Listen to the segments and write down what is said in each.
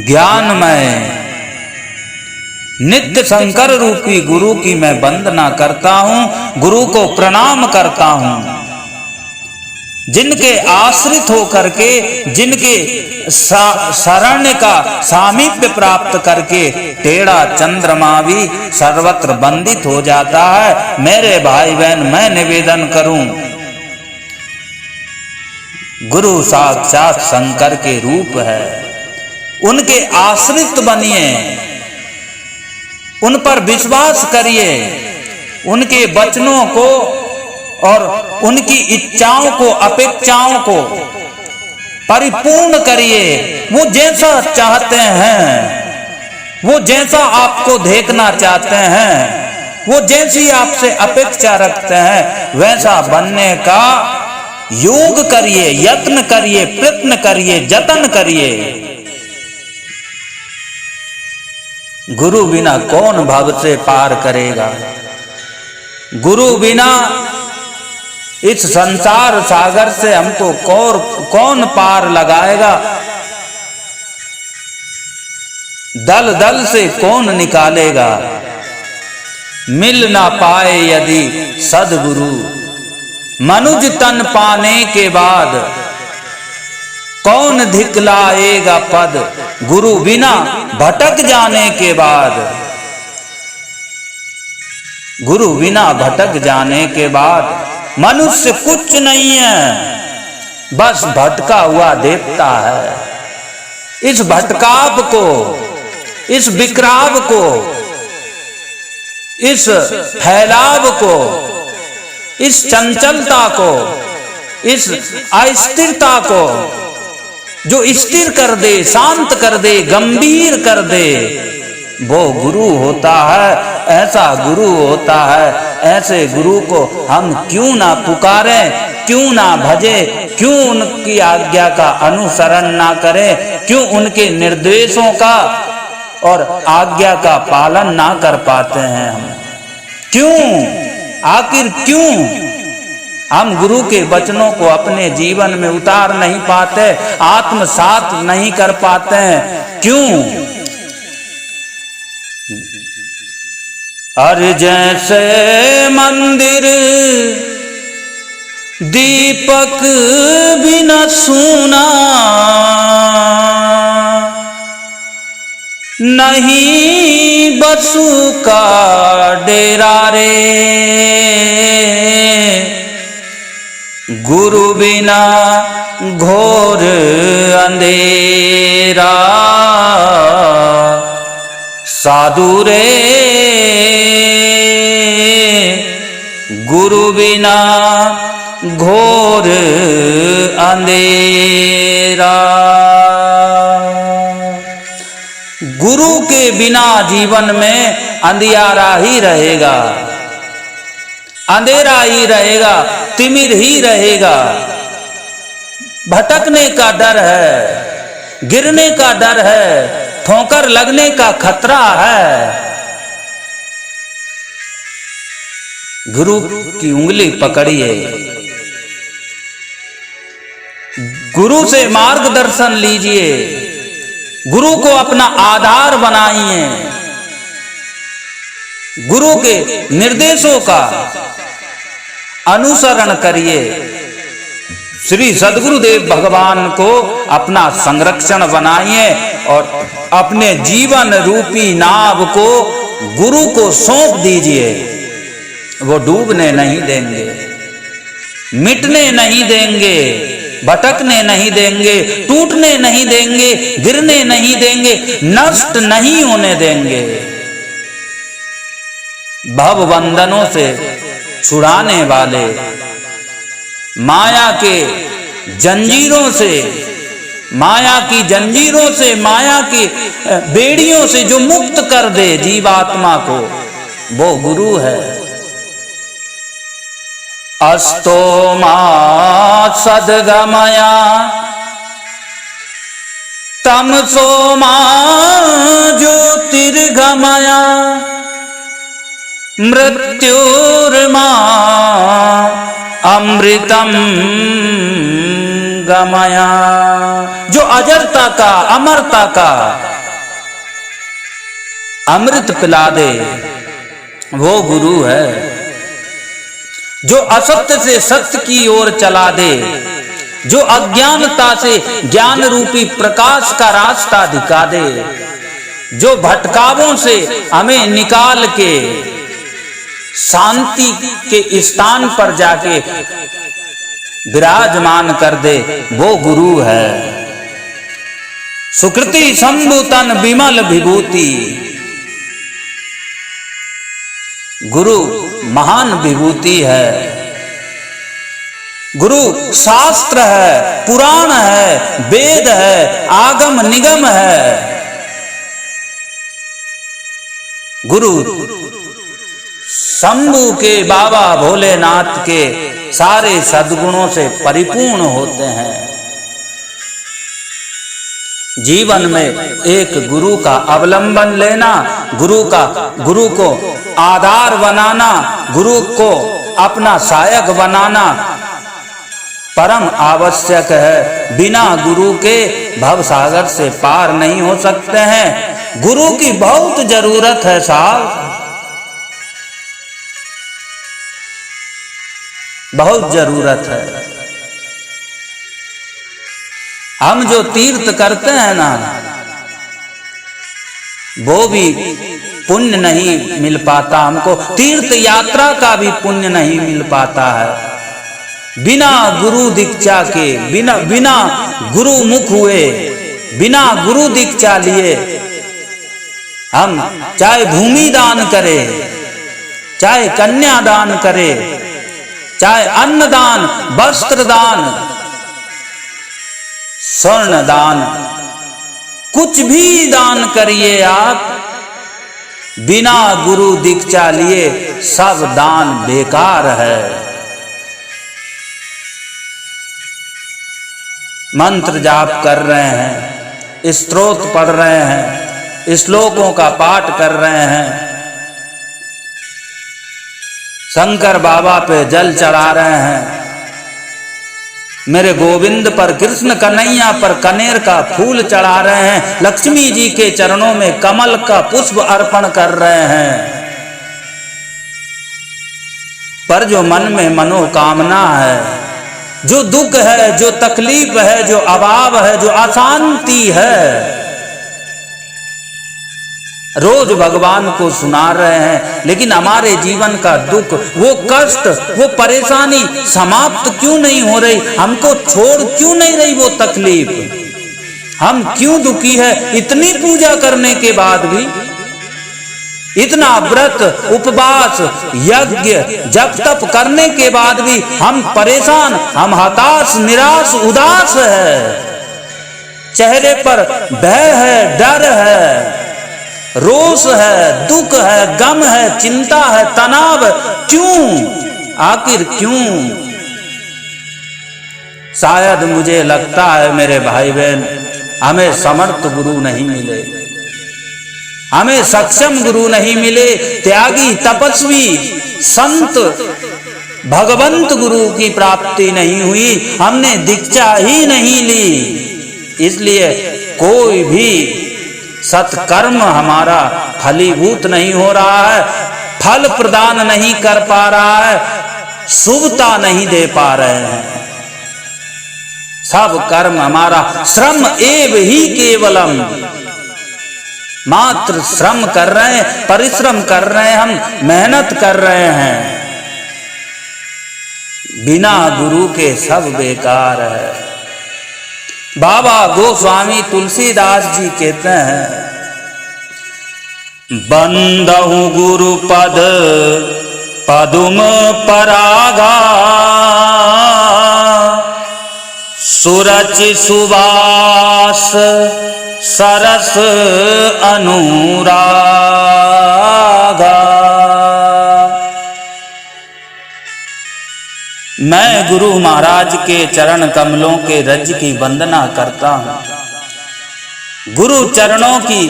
ज्ञानमय नित्य शंकर रूपी गुरु की मैं वंदना करता हूँ, गुरु को प्रणाम करता हूँ। जिनके आश्रित होकर के, जिनके शरण का सामीप्य प्राप्त करके टेढ़ा चंद्रमा भी सर्वत्र वंदित हो जाता है। मेरे भाई बहन, मैं निवेदन करूं, गुरु साक्षात शंकर के रूप है। उनके आश्रित बनिए, उन पर विश्वास करिए, उनके वचनों को और उनकी इच्छाओं को, अपेक्षाओं को परिपूर्ण करिए। वो जैसा चाहते हैं, वो जैसा आपको देखना चाहते हैं, वो जैसी आपसे अपेक्षा रखते हैं, वैसा बनने का योग करिए, यत्न करिए, प्रयत्न करिए, जतन करिए। गुरु बिना कौन भव से पार करेगा? गुरु बिना इस संसार सागर से हमको कौन पार लगाएगा? दल दल से कौन निकालेगा? मिल ना पाए यदि सद्गुरु, मनुज तन पाने के बाद कौन धिकलाएगा पद? गुरु बिना भटक जाने के बाद, गुरु बिना भटक जाने के बाद मनुष्य कुछ नहीं है, बस भटका हुआ देवता है। इस भटकाव को, इस बिखराव को, इस फैलाव को, इस चंचलता को, इस अस्थिरता को जो स्थिर कर दे, शांत कर दे, गंभीर कर दे, वो गुरु होता है। ऐसा गुरु होता है। ऐसे गुरु को हम क्यों ना पुकारें, क्यों ना भजे, क्यों उनकी आज्ञा का अनुसरण ना करें, क्यों उनके निर्देशों का और आज्ञा का पालन ना कर पाते हैं हम? क्यों, आखिर क्यों हम गुरु के वचनों को अपने जीवन में उतार नहीं पाते, आत्मसात नहीं कर पाते हैं? क्यों? अरे जैसे मंदिर दीपक बिना सूना, नहीं बसु का डेरा रे, गुरु बिना घोर अंधेरा, साधु रे गुरु बिना घोर अंधेरा। गुरु के बिना जीवन में अंधियारा ही रहेगा, अंधेरा ही रहेगा, तिमिर ही रहेगा। भटकने का डर है, गिरने का डर है, ठोकर लगने का खतरा है। गुरु की उंगली पकड़िए, गुरु से मार्गदर्शन लीजिए, गुरु को अपना आधार बनाइए, गुरु के निर्देशों का अनुसरण करिए। श्री सद्गुरुदेव भगवान को अपना संरक्षण बनाइए और अपने जीवन रूपी नाव को गुरु को सौंप दीजिए। वो डूबने नहीं देंगे, मिटने नहीं देंगे, भटकने नहीं देंगे, टूटने नहीं देंगे, गिरने नहीं देंगे, नष्ट नहीं होने देंगे। भव बंधनों से छुड़ाने वाले, माया के जंजीरों से, माया की जंजीरों से, माया की बेड़ियों से जो मुक्त कर दे जीवात्मा को, वो गुरु है। अस्तो मा सद्गमया तमसो मा ज्योतिर्गमया मृत्युर्मा अमृतम गमया। जो अजरता का, अमरता का अमृत पिला दे वो गुरु है। जो असत्य से सत्य की ओर चला दे, जो अज्ञानता से ज्ञान रूपी प्रकाश का रास्ता दिखा दे, जो भटकावों से हमें निकाल के शांति के स्थान पर जाके विराजमान कर दे, वो गुरु है। सुकृति संभूतन विमल विभूति। गुरु महान विभूति है। गुरु शास्त्र है, पुराण है, वेद है, आगम निगम है। गुरु शंभु के, बाबा भोलेनाथ के सारे सद्गुणों से परिपूर्ण होते हैं। जीवन में एक गुरु का अवलंबन लेना, गुरु को आधार बनाना, गुरु को अपना सहायक बनाना परम आवश्यक है। बिना गुरु के भवसागर से पार नहीं हो सकते हैं। गुरु की बहुत जरूरत है साहब, बहुत जरूरत है। हम जो तीर्थ करते हैं ना, वो भी पुण्य नहीं मिल पाता हमको। तीर्थ यात्रा का भी पुण्य नहीं मिल पाता है। बिना गुरु दीक्षा के, बिना गुरु मुख हुए, बिना गुरु दीक्षा लिए हम चाहे भूमि दान करें, चाहे कन्या दान करें, चाहे अन्न दान, वस्त्र दान, स्वर्ण दान, कुछ भी दान करिए आप, बिना गुरु दीक्षा लिए सब दान बेकार है। मंत्र जाप कर रहे हैं, स्तोत्र पढ़ रहे हैं, श्लोकों का पाठ कर रहे हैं, शंकर बाबा पे जल चढ़ा रहे हैं, मेरे गोविंद पर, कृष्ण कन्हैया पर कनेर का फूल चढ़ा रहे हैं, लक्ष्मी जी के चरणों में कमल का पुष्प अर्पण कर रहे हैं। पर जो मन में मनोकामना है, जो दुख है, जो तकलीफ है, जो अभाव है, जो अशांति है, रोज भगवान को सुना रहे हैं, लेकिन हमारे जीवन का दुख, वो कष्ट, वो परेशानी समाप्त क्यों नहीं हो रही? हमको छोड़ क्यों नहीं रही वो तकलीफ? हम क्यों दुखी है? इतनी पूजा करने के बाद भी, इतना व्रत, उपवास, यज्ञ, जप तप करने के बाद भी हम परेशान, हम हताश, निराश, उदास है। चेहरे पर भय है, डर है, रोष है, दुख है, गम है, चिंता है, तनाव। क्यों? आखिर क्यों? शायद मुझे लगता है मेरे भाई बहन, हमें समर्थ गुरु नहीं मिले, हमें सक्षम गुरु नहीं मिले, त्यागी, तपस्वी, संत, भगवंत गुरु की प्राप्ति नहीं हुई, हमने दीक्षा ही नहीं ली। इसलिए कोई भी सत्कर्म हमारा फलीभूत नहीं हो रहा है, फल प्रदान नहीं कर पा रहा है, शुभता नहीं दे पा रहे हैं। सब कर्म हमारा श्रम एव ही केवलम, मात्र श्रम कर रहे हैं, परिश्रम कर रहे हैं, हम मेहनत कर रहे हैं, बिना गुरु के सब बेकार है। बाबा गोस्वामी तुलसीदास जी कहते हैं, बंदहु गुरु पद पदुम परागा, सुरचि सुवास सरस अनुरागा। मैं गुरु महाराज के चरण कमलों के रज की वंदना करता हूँ। गुरु चरणों की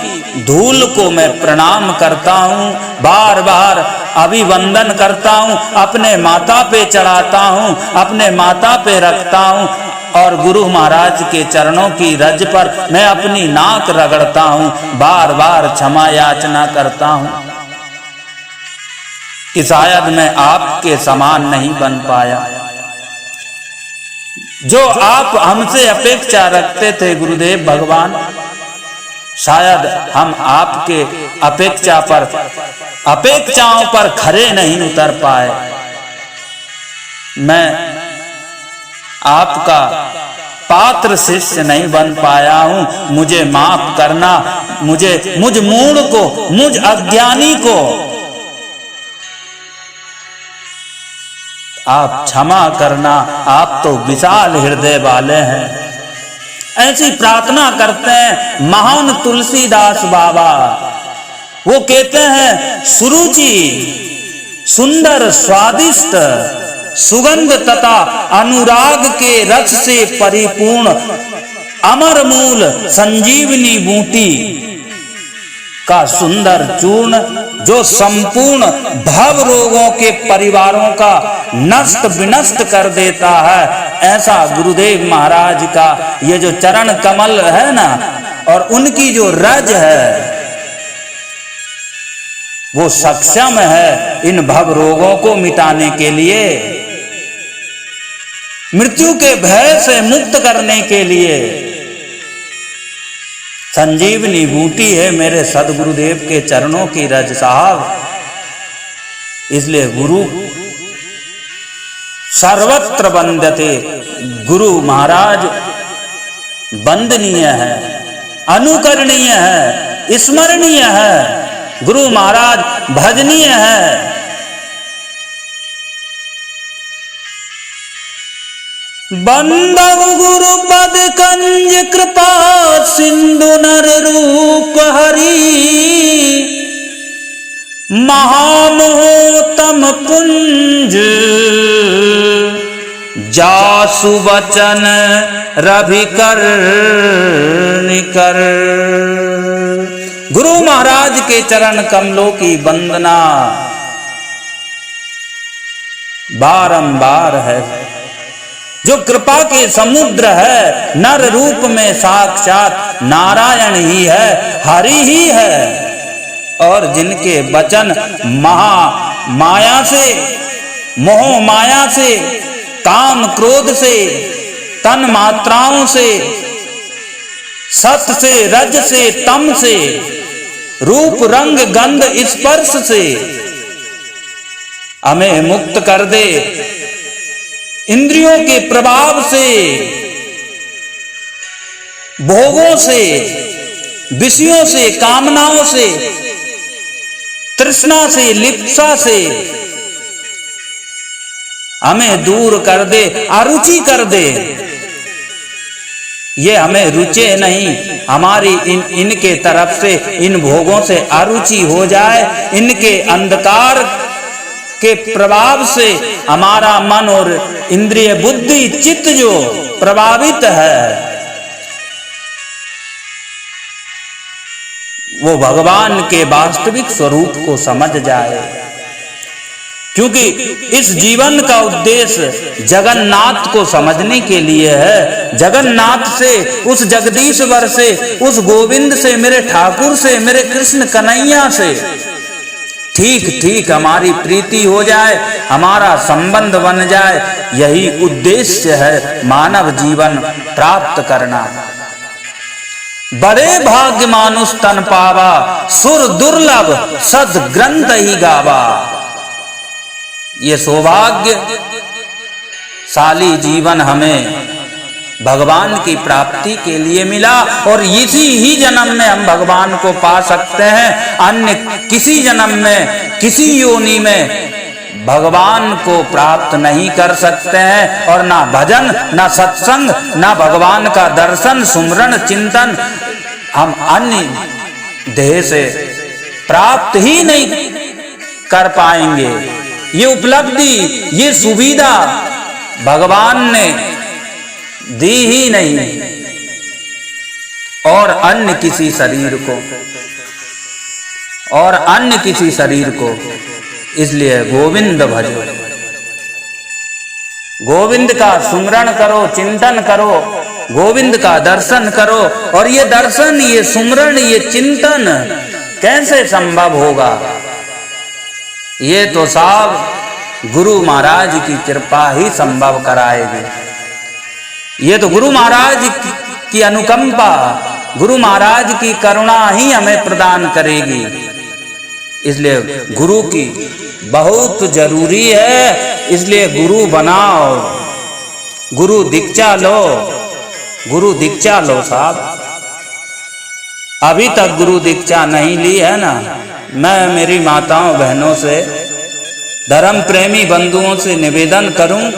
धूल को मैं प्रणाम करता हूँ। बार बार अभिवंदन करता हूँ, अपने माता पे चढ़ाता हूँ, अपने माता पे रखता हूँ और गुरु महाराज के चरणों की रज पर मैं अपनी नाक रगड़ता हूँ, बार बार क्षमा याचना करता हूँ कि शायद मैं आपके समान नहीं बन पाया। जो आप हमसे अपेक्षा रखते थे गुरुदेव भगवान, शायद हम आपके अपेक्षाओं पर खरे नहीं उतर पाए। मैं आपका पात्र शिष्य नहीं बन पाया हूं, मुझे माफ करना, मुझ मूढ़ को, मुझ अज्ञानी को आप क्षमा करना, आप तो विशाल हृदय वाले हैं। ऐसी प्रार्थना करते हैं महान तुलसीदास बाबा। वो कहते हैं सुरुचि, सुंदर, स्वादिष्ट, सुगंध तथा अनुराग के रस से परिपूर्ण अमर मूल संजीवनी बूटी का सुंदर चूर्ण जो संपूर्ण भव रोगों के परिवारों का नष्ट विनष्ट कर देता है, ऐसा गुरुदेव महाराज का ये जो चरण कमल है ना, और उनकी जो रज है वो सक्षम है इन भव रोगों को मिटाने के लिए, मृत्यु के भय से मुक्त करने के लिए। संजीवनी बूटी है मेरे सदगुरुदेव के चरणों की रज साहब। इसलिए गुरु सर्वत्र वंदते, गुरु महाराज वंदनीय है, अनुकरणीय है, स्मरणीय है, गुरु महाराज भजनीय है। बंदव गुरु पद कंज कृपा सिंधु नर रूप हरि, महामोहतम पुंज जासु वचन रवि कर निकर। गुरु महाराज के चरण कमलों की वंदना बारंबार है। जो कृपा के समुद्र है, नर रूप में साक्षात नारायण ही है, हरि ही है, और जिनके वचन महा माया से, मोह माया से, काम क्रोध से, तन मात्राओं से, सत से, रज से, तम से, रूप रंग गंध स्पर्श से हमें मुक्त कर दे, इंद्रियों के प्रभाव से, भोगों से, विषयों से, कामनाओं से, तृष्णा से, लिप्सा से हमें दूर कर दे, अरुचि कर दे। ये हमें रुचे नहीं, हमारी इनके तरफ से, इन भोगों से अरुचि हो जाए, इनके अंधकार के प्रभाव से हमारा मन और इंद्रिय बुद्धि चित्त जो प्रभावित है, वो भगवान के वास्तविक स्वरूप को समझ जाए। क्योंकि इस जीवन का उद्देश्य जगन्नाथ को समझने के लिए है। जगन्नाथ से, उस जगदीश्वर से, उस गोविंद से, मेरे ठाकुर से, मेरे कृष्ण कन्हैया से ठीक ठीक हमारी प्रीति हो जाए, हमारा संबंध बन जाए। यही उद्देश्य है मानव जीवन प्राप्त करना। बड़े भाग्य मानुष तन पावा, सुर दुर्लभ सद ग्रंथ ही गावा। ये सौभाग्यशाली जीवन हमें भगवान की प्राप्ति के लिए मिला, और इसी ही जन्म में हम भगवान को पा सकते हैं। अन्य किसी जन्म में, किसी योनि में भगवान को प्राप्त नहीं कर सकते हैं। और ना भजन, ना सत्संग, ना भगवान का दर्शन, सुमरण, चिंतन हम अन्य देह से प्राप्त ही नहीं कर पाएंगे। ये उपलब्धि, ये सुविधा भगवान ने दी ही नहीं, और अन्य किसी शरीर को इसलिए गोविंद भजो, गोविंद का सुमरण करो, चिंतन करो, गोविंद का दर्शन करो। और ये दर्शन, ये सुमरण, ये चिंतन कैसे संभव होगा? ये तो साहब गुरु महाराज की कृपा ही संभव कराएगी। ये तो गुरु महाराज की अनुकंपा, गुरु महाराज की करुणा ही हमें प्रदान करेगी। इसलिए गुरु की बहुत जरूरी है। इसलिए गुरु बनाओ, गुरु दीक्षा लो, गुरु दीक्षा लो साहब। अभी तक गुरु दीक्षा नहीं ली है ना, मैं मेरी माताओं बहनों से, धर्म प्रेमी बंधुओं से निवेदन करूं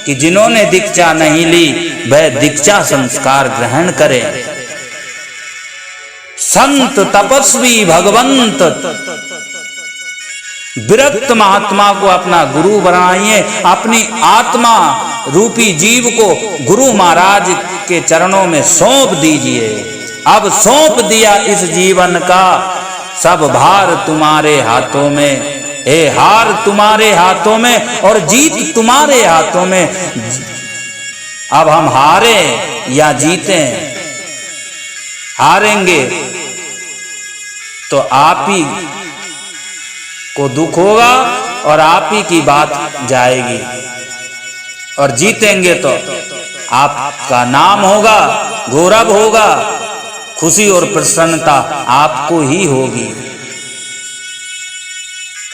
कि जिन्होंने दीक्षा नहीं ली वह दीक्षा संस्कार ग्रहण करें। संत तपस्वी भगवंत विरक्त महात्मा को अपना गुरु बनाइए। अपनी आत्मा रूपी जीव को गुरु महाराज के चरणों में सौंप दीजिए। अब सौंप दिया इस जीवन का सब भार तुम्हारे हाथों में, हे हार तुम्हारे हाथों में और जीत तुम्हारे हाथों में। अब हम हारे या जीते, हारेंगे तो आप ही को दुख होगा और आप ही की बात जाएगी, और जीतेंगे तो आपका नाम होगा, गौरव होगा, खुशी और प्रसन्नता आपको ही होगी।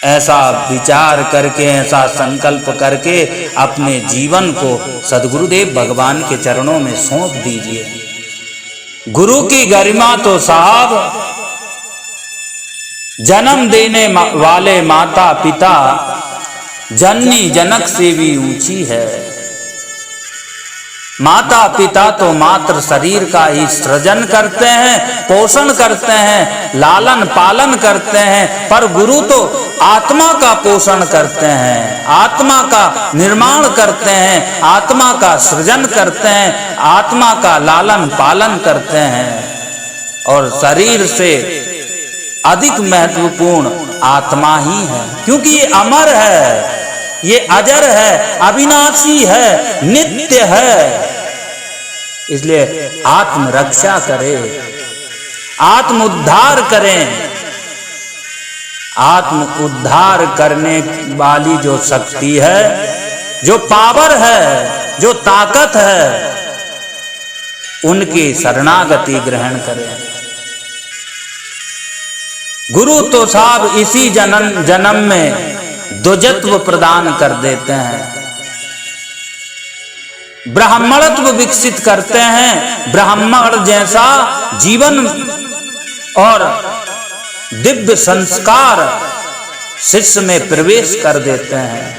ऐसा विचार करके, ऐसा संकल्प करके अपने जीवन को सद्गुरुदेव भगवान के चरणों में सौंप दीजिए। गुरु की गरिमा तो साहब जन्म देने वाले माता पिता जननी जनक से भी ऊंची है। माता पिता तो मात्र शरीर का ही सृजन करते हैं, पोषण करते हैं, लालन पालन करते हैं, पर गुरु तो आत्मा का पोषण करते हैं, आत्मा का निर्माण करते हैं, आत्मा का सृजन करते हैं, आत्मा का लालन पालन करते हैं। और शरीर से अधिक महत्वपूर्ण आत्मा ही है, क्योंकि ये अमर है, ये अजर है, अविनाशी है, नित्य है। इसलिए आत्म रक्षा करें, आत्म उद्धार करें। आत्म उद्धार करने वाली जो शक्ति है, जो पावर है, जो ताकत है, उनकी शरणागति ग्रहण करें। गुरु तो साहब इसी जन्म में द्वजत्व प्रदान कर देते हैं, ब्राह्मणत्व विकसित करते हैं, ब्राह्मण जैसा जीवन और दिव्य संस्कार शिष्य में प्रवेश कर देते हैं।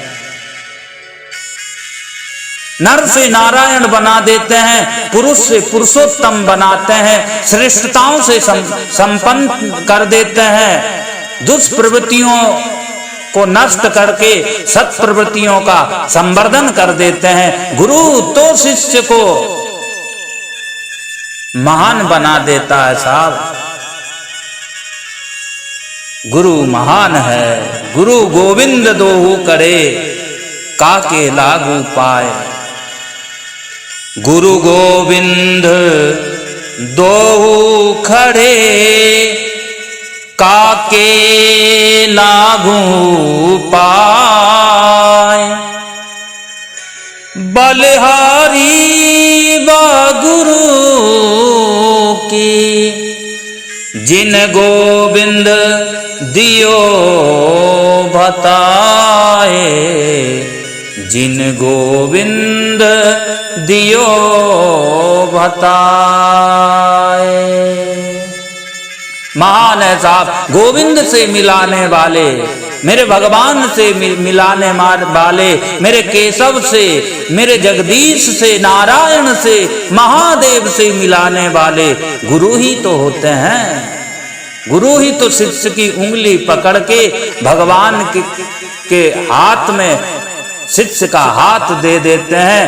नर से नारायण बना देते हैं, पुरुष से पुरुषोत्तम बनाते हैं, श्रेष्ठताओं से संपन्न कर देते हैं, दुष्प्रवृत्तियों को नष्ट करके सत्प्रवृत्तियों का संवर्धन कर देते हैं। गुरु तो शिष्य को महान बना देता है साहब। गुरु महान है, गुरु गोविंद दोहु करे, काके लागू पाए। गुरु गोविंद दोहु खड़े, काके लागू पाए। बलिहारी बा गुरु की, जिन गोविंद दियो बताए, जिन गोविंद दियो बताए। महान है साहब गोविंद से मिलाने वाले, मेरे भगवान से मिलाने वाले, मेरे केशव से, मेरे जगदीश से, नारायण से, महादेव से मिलाने वाले गुरु ही तो होते हैं। गुरु ही तो शिष्य की उंगली पकड़ के भगवान के हाथ में शिष्य का हाथ दे देते हैं,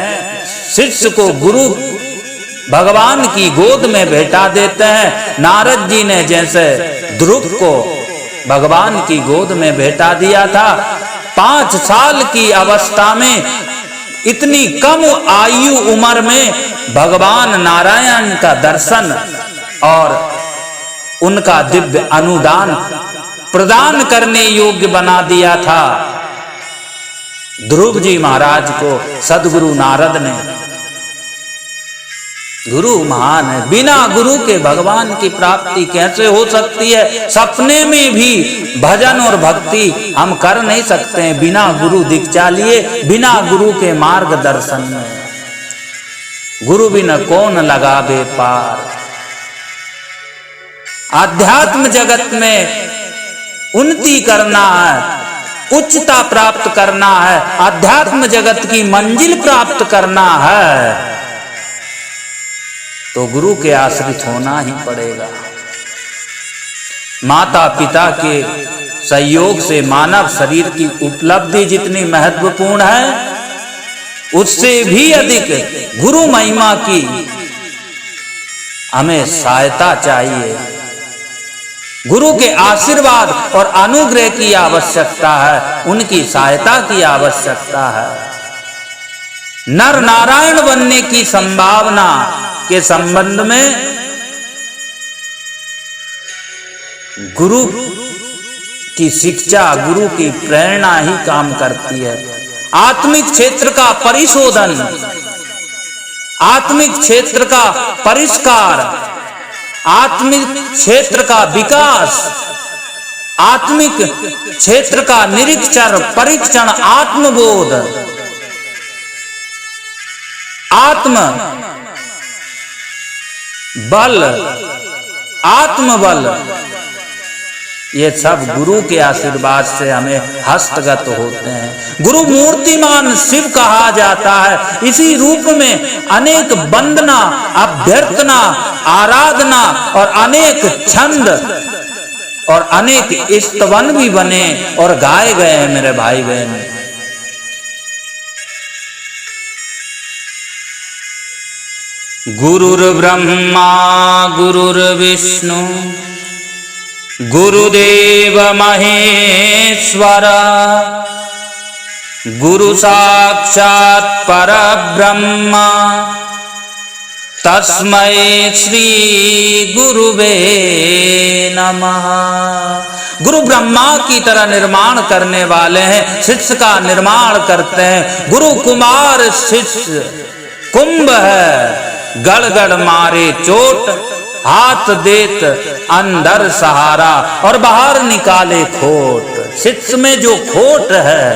शिष्य को गुरु भगवान की गोद में बैठा देते हैं। नारद जी ने जैसे ध्रुव को भगवान की गोद में बैठा दिया था। 5 साल की अवस्था में, इतनी कम आयु उम्र में भगवान नारायण का दर्शन और उनका दिव्य अनुदान प्रदान करने योग्य बना दिया था ध्रुव जी महाराज को सदगुरु नारद ने। गुरु महान है, बिना गुरु के भगवान की प्राप्ति कैसे हो सकती है? सपने में भी भजन और भक्ति हम कर नहीं सकते हैं बिना गुरु दीक्षा लिए, बिना गुरु के मार्गदर्शन में। गुरु बिना कौन लगावे पार। आध्यात्म जगत में उन्नति करना है, उच्चता प्राप्त करना है, आध्यात्म जगत की मंजिल प्राप्त करना है तो गुरु के आश्रित होना ही पड़ेगा। माता पिता के सहयोग से मानव शरीर की उपलब्धि जितनी महत्वपूर्ण है, उससे भी अधिक गुरु महिमा की हमें सहायता चाहिए। गुरु के आशीर्वाद और अनुग्रह की आवश्यकता है, उनकी सहायता की आवश्यकता है। नर नारायण बनने की संभावना के संबंध में गुरु की शिक्षा, गुरु की प्रेरणा ही काम करती है। आत्मिक क्षेत्र का परिशोधन, आत्मिक क्षेत्र का परिष्कार, आत्मिक क्षेत्र का विकास, आत्मिक क्षेत्र का निरीक्षण, परीक्षण, आत्मबोध, आत्म बल, आत्मबल, ये सब गुरु के आशीर्वाद से हमें हस्तगत होते हैं। गुरु मूर्तिमान शिव कहा जाता है। इसी रूप में अनेक वंदना, अभ्यर्थना, आराधना और अनेक छंद और अनेक स्तवन भी बने और गाए गए हैं मेरे भाई बहन। गुरुर्ब्रह्मा गुरुर्विष्णु गुरुदेव महेश्वर, गुरु साक्षात् परब्रह्म, तस्मै श्री गुरुवे नमः। गुरु ब्रह्मा की तरह निर्माण करने वाले हैं, शिष्य का निर्माण करते हैं। गुरु कुमार शिष्य कुंभ है, गड़ गड़ मारे चोट, हाथ देत अंदर सहारा और बाहर निकाले खोट। शिष्य में जो खोट है,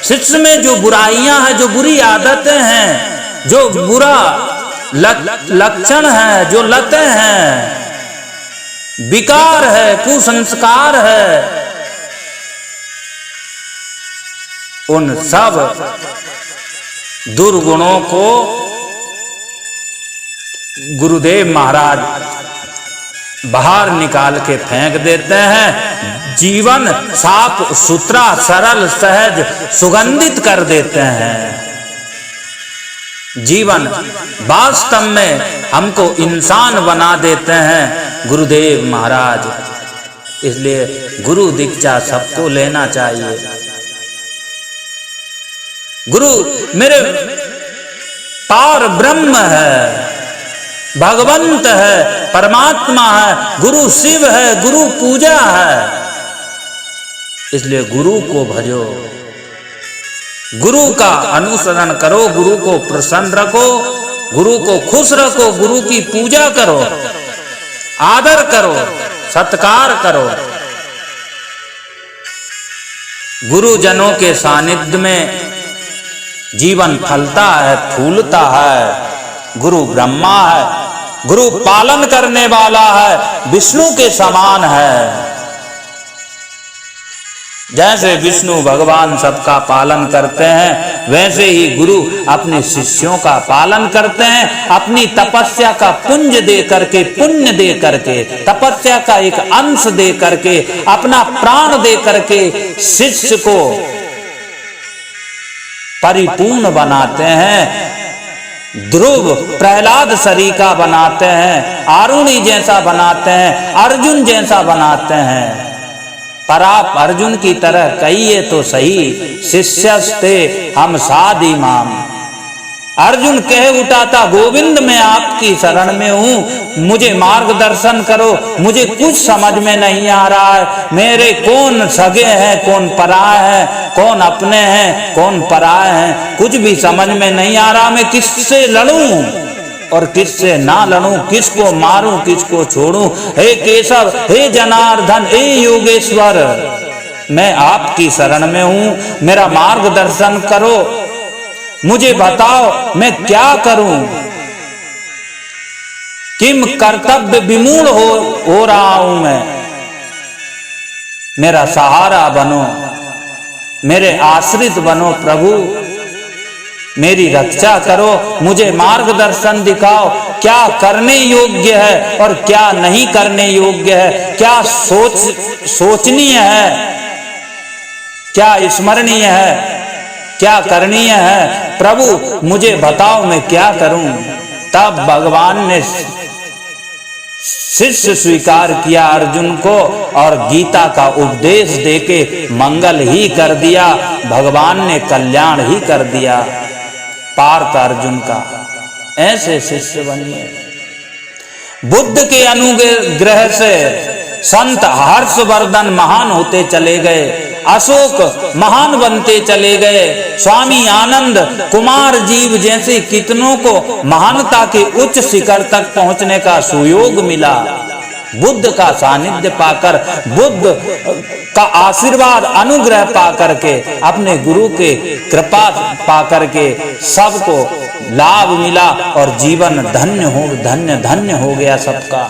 शिष्य में जो बुराइयां हैं, जो बुरी आदतें हैं, जो बुरा लक्षण है, जो लतें हैं, विकार है, कुसंस्कार है, उन सब दुर्गुणों को गुरुदेव महाराज बाहर निकाल के फेंक देते हैं। जीवन साफ सुथरा, सरल, सहज, सुगंधित कर देते हैं। जीवन वास्तव में हमको इंसान बना देते हैं गुरुदेव महाराज। इसलिए गुरु दीक्षा सबको लेना चाहिए। गुरु मेरे पार ब्रह्म है, भगवंत है, परमात्मा है, गुरु शिव है, गुरु पूजा है। इसलिए गुरु को भजो, गुरु का अनुसरण करो, गुरु को प्रसन्न रखो, गुरु को खुश रखो, गुरु की पूजा करो, आदर करो, सत्कार करो। गुरुजनों के सानिध्य में जीवन फलता है, फूलता है। गुरु ब्रह्मा है, गुरु पालन करने वाला है, विष्णु के समान है। जैसे विष्णु भगवान सबका पालन करते हैं, वैसे ही गुरु अपने शिष्यों का पालन करते हैं। अपनी तपस्या का पुंज दे करके, पुण्य दे करके, तपस्या का एक अंश दे करके, अपना प्राण दे करके शिष्य को परिपूर्ण बनाते हैं। ध्रुव प्रहलाद सरीका बनाते हैं, आरुणि जैसा बनाते हैं, अर्जुन जैसा बनाते हैं। पर आप अर्जुन की तरह कहिए तो सही, शिष्यस्ते हम साध इमाम। अर्जुन कह उठा था, गोविंद मैं आपकी शरण में हूं, मुझे मार्गदर्शन करो, मुझे कुछ समझ में नहीं आ रहा है। मेरे कौन सगे हैं, कौन पराए हैं, कौन अपने हैं, कौन पराए हैं, कुछ भी समझ में नहीं आ रहा। मैं किससे लड़ूं और किससे ना लड़ूं, किसको मारूं, किसको छोड़ूं। हे केशव, हे जनार्दन, हे योगेश्वर, मैं आपकी शरण में हूं, मेरा मार्गदर्शन करो, मुझे बताओ मैं क्या करूं। किम कर्तव्य विमूढ़ हो रहा हूं मैं, मेरा सहारा बनो, मेरे आश्रित बनो प्रभु, मेरी रक्षा करो, मुझे मार्गदर्शन दिखाओ। क्या करने योग्य है और क्या नहीं करने योग्य है, क्या सोचनीय है, क्या स्मरणीय है, क्या करणीय है, प्रभु मुझे बताओ मैं क्या करूं। तब भगवान ने शिष्य स्वीकार किया अर्जुन को और गीता का उपदेश देके मंगल ही कर दिया, भगवान ने कल्याण ही कर दिया पार्थ अर्जुन का। ऐसे शिष्य बनिए। बुद्ध के अनुग्रह से संत हर्षवर्धन महान होते चले गए, अशोक महान बनते चले गए, स्वामी आनंद, कुमार जीव जैसे कितनों को महानता के उच्च शिखर तक पहुंचने का सुयोग मिला। बुद्ध का सानिध्य पाकर, बुद्ध का आशीर्वाद अनुग्रह पाकर के, अपने गुरु के कृपा पाकर के सबको लाभ मिला और जीवन धन्य धन्य हो गया सबका।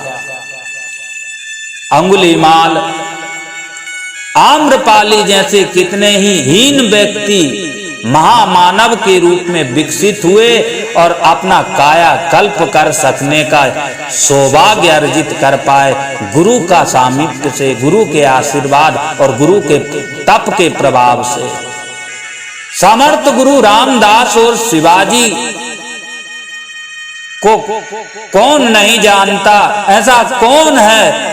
अंगुलीमाल, आम्रपाली जैसे कितने ही हीन व्यक्ति महामानव के रूप में विकसित हुए और अपना काया कल्प कर सकने का सौभाग्य अर्जित कर पाए गुरु का सामीप्य से, गुरु के आशीर्वाद और गुरु के तप के प्रभाव से। समर्थ गुरु रामदास और शिवाजी को कौन नहीं जानता, ऐसा कौन है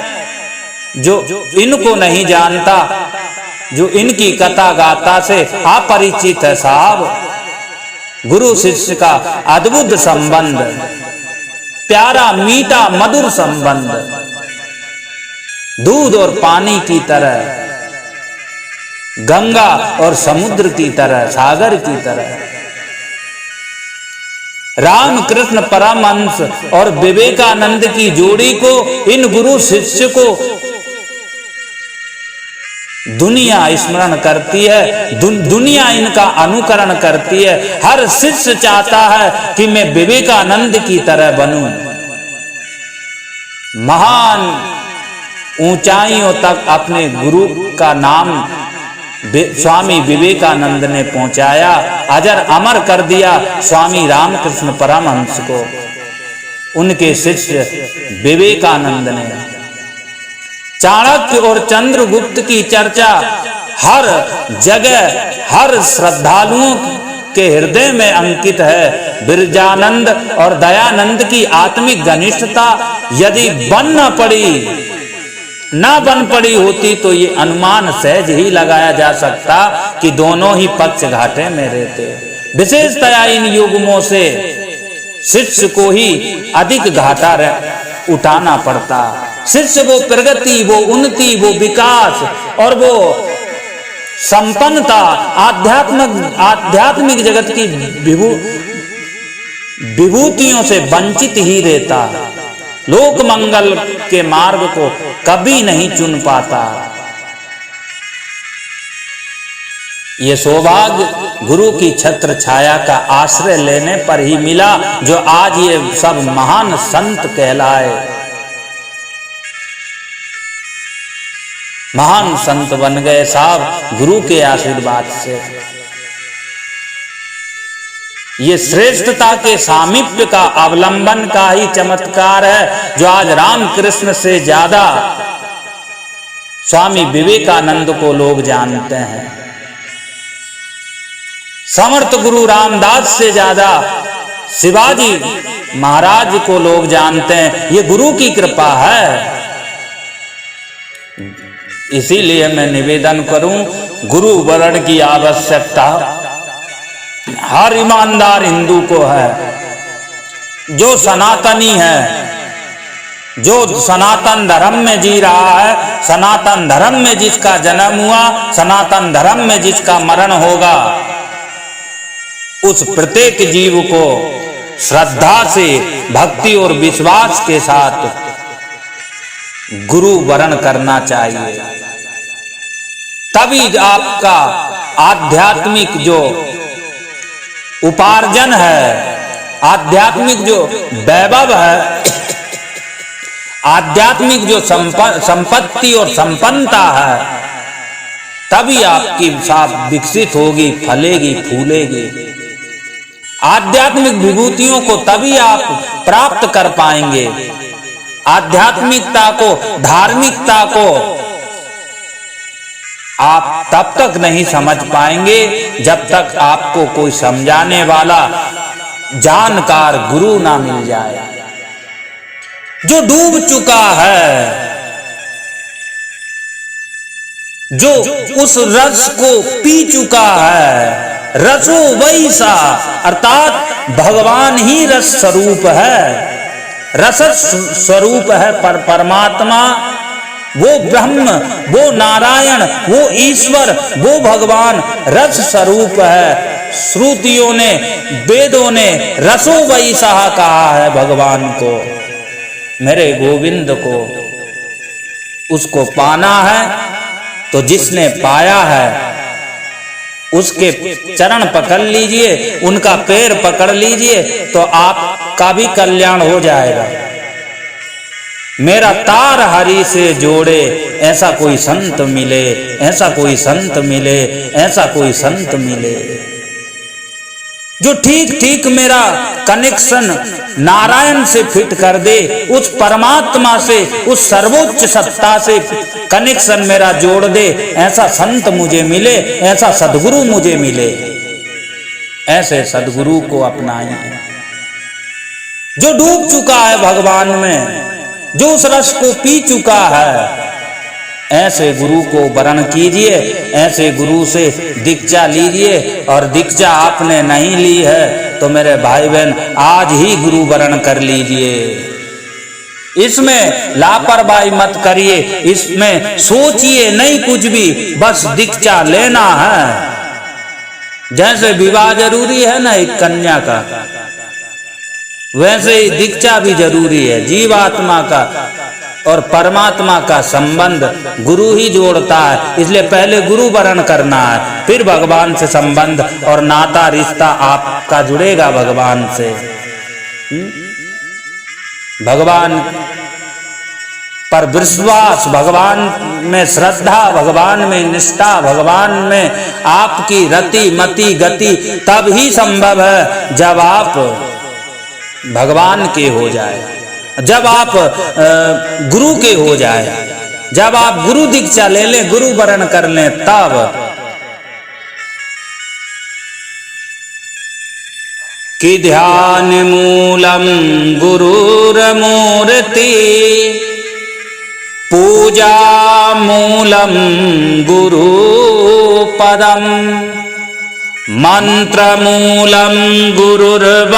जो इनको नहीं जानता, जो इनकी कथा गाथा से अपरिचित है साहब। गुरु शिष्य का अद्भुत संबंध, प्यारा मीठा मधुर संबंध, दूध और पानी की तरह, गंगा और समुद्र की तरह, सागर की तरह। रामकृष्ण परमहंस और विवेकानंद की जोड़ी को, इन गुरु शिष्य को दुनिया स्मरण करती है, दुनिया इनका अनुकरण करती है। हर शिष्य चाहता है कि मैं विवेकानंद की तरह बनूं, महान ऊंचाइयों तक अपने गुरु का नाम स्वामी विवेकानंद ने पहुंचाया, अजर अमर कर दिया स्वामी रामकृष्ण परमहंस को, उनके शिष्य विवेकानंद ने। चाणक्य और चंद्रगुप्त की चर्चा हर जगह, हर श्रद्धालुओं के हृदय में अंकित है। बिरजानंद और दयानंद की आत्मिक घनिष्ठता यदि ना बन पड़ी होती तो ये अनुमान सहज ही लगाया जा सकता कि दोनों ही पक्ष घाटे में रहते। विशेषतया इन युग्मों से शिष्य को ही अधिक घाटा उठाना पड़ता। शिष्य वो प्रगति, वो उन्नति, वो विकास और वो संपन्नता, आध्यात्मिक जगत की विभूतियों से वंचित ही रहता, लोक मंगल के मार्ग को कभी नहीं चुन पाता। ये सौभाग्य गुरु की छत्र छाया का आश्रय लेने पर ही मिला, जो आज ये सब महान संत कहलाए, महान संत बन गए साहब गुरु के आशीर्वाद से। ये श्रेष्ठता के सामीप्य का अवलंबन का ही चमत्कार है, जो आज रामकृष्ण से ज्यादा स्वामी विवेकानंद को लोग जानते हैं, समर्थ गुरु रामदास से ज्यादा शिवाजी महाराज को लोग जानते हैं। ये गुरु की कृपा है। इसीलिए मैं निवेदन करूं, गुरु वरण की आवश्यकता हर ईमानदार हिंदू को है। जो सनातनी है, जो सनातन धर्म में जी रहा है, सनातन धर्म में जिसका जन्म हुआ, सनातन धर्म में जिसका मरण होगा, उस प्रत्येक जीव को श्रद्धा से, भक्ति और विश्वास के साथ गुरु वरण करना चाहिए। तभी आपका आध्यात्मिक जो उपार्जन है, आध्यात्मिक जो वैभव है, आध्यात्मिक जो संपत्ति और संपन्नता है, तभी आपकी साथ विकसित होगी, फलेगी, फूलेगी। आध्यात्मिक विभूतियों को तभी आप प्राप्त कर पाएंगे। आध्यात्मिकता को, धार्मिकता को आप तब तक नहीं समझ पाएंगे जब तक आपको कोई समझाने वाला जानकार गुरु ना मिल जाए। जो डूब चुका है, जो उस रस को पी चुका है, रसो वैसा, अर्थात भगवान ही रस स्वरूप है, रस स्वरूप है। पर परमात्मा, वो ब्रह्म, वो नारायण, वो ईश्वर, वो भगवान रस स्वरूप है। श्रुतियों ने, वेदों ने रसो वैसा कहा है भगवान को, मेरे गोविंद को। उसको पाना है तो जिसने पाया है उसके चरण पकड़ लीजिए, उनका पैर पकड़ लीजिए, तो आपका भी कल्याण हो जाएगा। मेरा तार हरि से जोड़े, ऐसा कोई संत मिले, ऐसा कोई संत मिले, ऐसा कोई संत मिले, जो ठीक ठीक मेरा कनेक्शन नारायण से फिट कर दे, उस परमात्मा से, उस सर्वोच्च सत्ता से कनेक्शन मेरा जोड़ दे। ऐसा संत मुझे मिले, ऐसा सदगुरु मुझे मिले। ऐसे सदगुरु को अपनाएं जो डूब चुका है भगवान में, जो उस रस को पी चुका है। ऐसे गुरु को वरण कीजिए, ऐसे गुरु से दीक्षा लीजिए। और दीक्षा आपने नहीं ली है तो मेरे भाई बहन आज ही गुरु वरण कर लीजिए। इसमें लापरवाही मत करिए, इसमें सोचिए नहीं कुछ भी, बस दीक्षा लेना है। जैसे विवाह जरूरी है ना एक कन्या का, वैसे ही दीक्षा भी जरूरी है। जीवात्मा का और परमात्मा का संबंध गुरु ही जोड़ता है, इसलिए पहले गुरु वरण करना है, फिर भगवान से संबंध और नाता रिश्ता आपका जुड़ेगा भगवान से। भगवान पर विश्वास, भगवान में श्रद्धा, भगवान में निष्ठा, भगवान में आपकी रति मति गति तब ही संभव है जब आप भगवान के हो जाए, जब आप गुरु के हो जाए, जब आप गुरु दीक्षा ले लें, गुरु वरण कर लें, तब। कि ध्यान मूलम गुरुर्मूर्ति, पूजा मूलम गुरु पदम, मंत्र मूलम गुरुर्वाक्यम,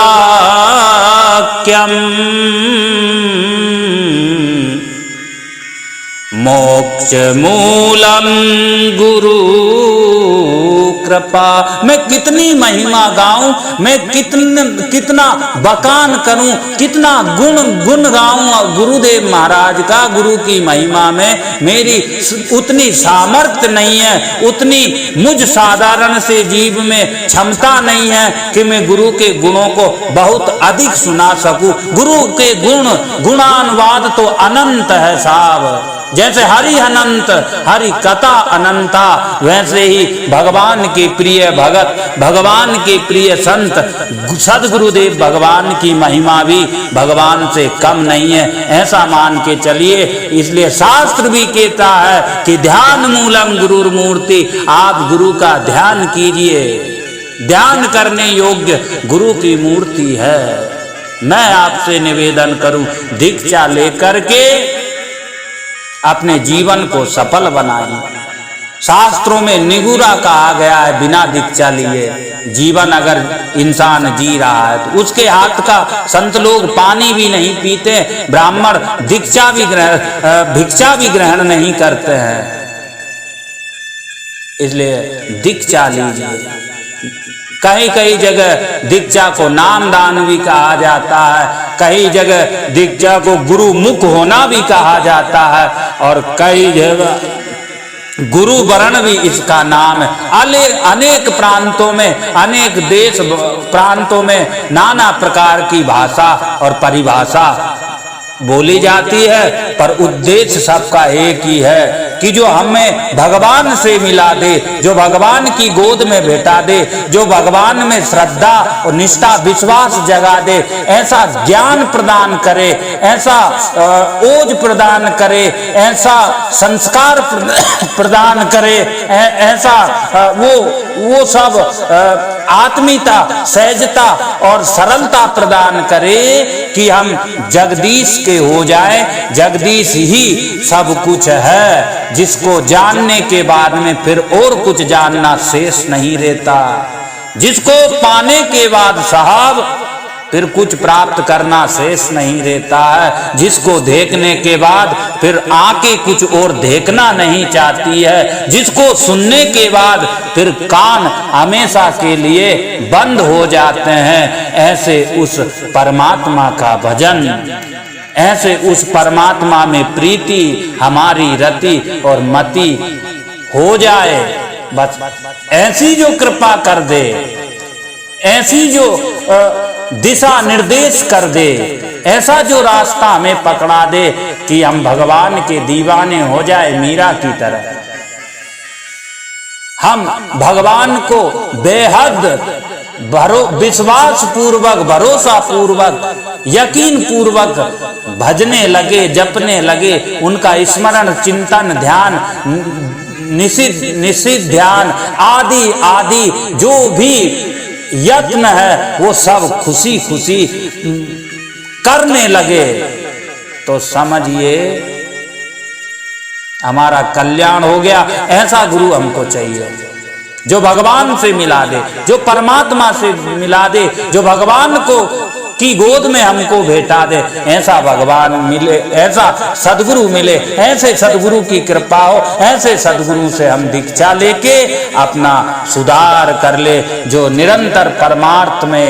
मोक्ष मूलम गुरु कृपा। मैं कितनी महिमा गाऊं, मैं कितना बखान करूं, कितना गुण गाऊं गुरुदेव महाराज का। गुरु की महिमा में मेरी उतनी सामर्थ्य नहीं है, उतनी मुझ साधारण से जीव में क्षमता नहीं है कि मैं गुरु के गुणों को बहुत अधिक सुना सकूं। गुरु के गुणानुवाद तो अनंत है साहब। जैसे हरि अनंत, हरि कथा अनंता, वैसे ही भगवान के प्रिय भगत, भगवान के प्रिय संत, सदगुरुदेव भगवान की महिमा भी भगवान से कम नहीं है, ऐसा मान के चलिए। इसलिए शास्त्र भी कहता है कि ध्यान मूलम गुरुर मूर्ति, आप गुरु का ध्यान कीजिए। ध्यान करने योग्य गुरु की मूर्ति है। मैं आपसे निवेदन करूं, दीक्षा लेकर के अपने जीवन को सफल बनाएं। शास्त्रों में निगूरा कहा गया है, बिना दीक्षा लिए जीवन अगर इंसान जी रहा है तो उसके हाथ का, संत लोग पानी भी नहीं पीते, ब्राह्मण भिक्षा भी ग्रहण नहीं करते हैं। इसलिए दीक्षा लीजिए। कई कई जगह दीक्षा को नामदान भी कहा जाता है, कई जगह दीक्षा को गुरु मुख होना भी कहा जाता है, और कई जगह गुरु वरण भी इसका नाम है। अनेक प्रांतों में, अनेक देश प्रांतों में नाना प्रकार की भाषा और परिभाषा बोली जाती है, पर उद्देश्य सबका एक ही है कि जो हमें भगवान से मिला दे, जो भगवान की गोद में बैठा दे, जो भगवान में श्रद्धा और निष्ठा विश्वास जगा दे, ऐसा ज्ञान प्रदान करे, ऐसा ओज प्रदान करे, ऐसा संस्कार प्रदान करे, ऐसा वो सब आत्मीयता, सहजता और सरलता प्रदान करे कि हम जगदीश के हो जाए। जगदीश ही सब कुछ है, जिसको जानने के बाद में फिर और कुछ जानना शेष नहीं रहता, जिसको पाने के बाद साहब फिर कुछ प्राप्त करना शेष नहीं रहता है, जिसको देखने के बाद फिर आंखें कुछ और देखना नहीं चाहती है, जिसको सुनने के बाद फिर कान हमेशा के लिए बंद हो जाते हैं। ऐसे उस परमात्मा का भजन, ऐसे उस परमात्मा में प्रीति हमारी रति और मति हो जाए। बस ऐसी जो कृपा कर दे, ऐसी जो दिशा निर्देश कर दे, ऐसा जो रास्ता हमें पकड़ा दे कि हम भगवान के दीवाने हो जाए, मीरा की तरह। हम भगवान को बेहद विश्वास पूर्वक, भरोसा पूर्वक, यकीन पूर्वक भजने लगे, जपने लगे, उनका स्मरण, चिंतन, ध्यान, निषिद्ध ध्यान आदि आदि जो भी यत्न है वो सब खुशी खुशी करने लगे, तो समझिए हमारा कल्याण हो गया। ऐसा गुरु हमको चाहिए जो भगवान से मिला दे, जो परमात्मा से मिला दे, जो भगवान को की गोद में हमको भेटा दे। ऐसा भगवान मिले, ऐसा सदगुरु मिले, ऐसे सदगुरु की कृपा हो, ऐसे सदगुरु से हम दीक्षा लेके अपना सुधार कर ले, जो निरंतर परमार्थ में,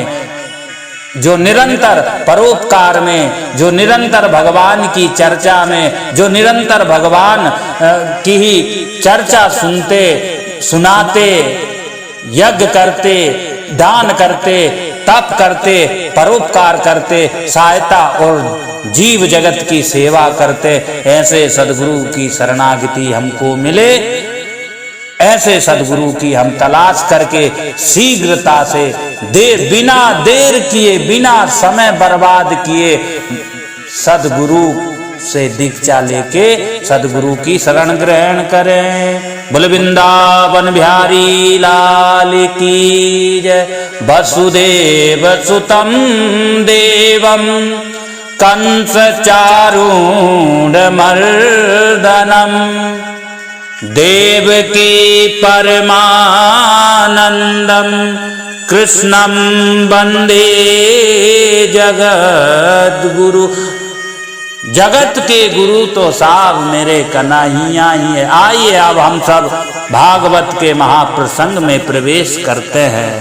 जो निरंतर परोपकार में, जो निरंतर भगवान की चर्चा में, जो निरंतर भगवान की ही चर्चा सुनते, सुनाते, यज्ञ करते, दान करते, तप करते, परोपकार करते, सहायता और जीव जगत की सेवा करते, ऐसे सदगुरु की शरणागति हमको मिले। ऐसे सदगुरु की हम तलाश करके शीघ्रता से बिना देर किए, बिना समय बर्बाद किए सदगुरु से दीक्षा लेके सदगुरु की शरण ग्रहण करें। बोल वृंदावन बिहारी लाल की जय। वसुदेव सुतम देवम कंस चारूढ़ मर्दनम देवकी परमानंदम कृष्णम वंदे जगद्गुरु। जगत के गुरु तो साहब मेरे कन्हैया ही है। आइए अब हम सब भागवत के महाप्रसंग में प्रवेश करते हैं।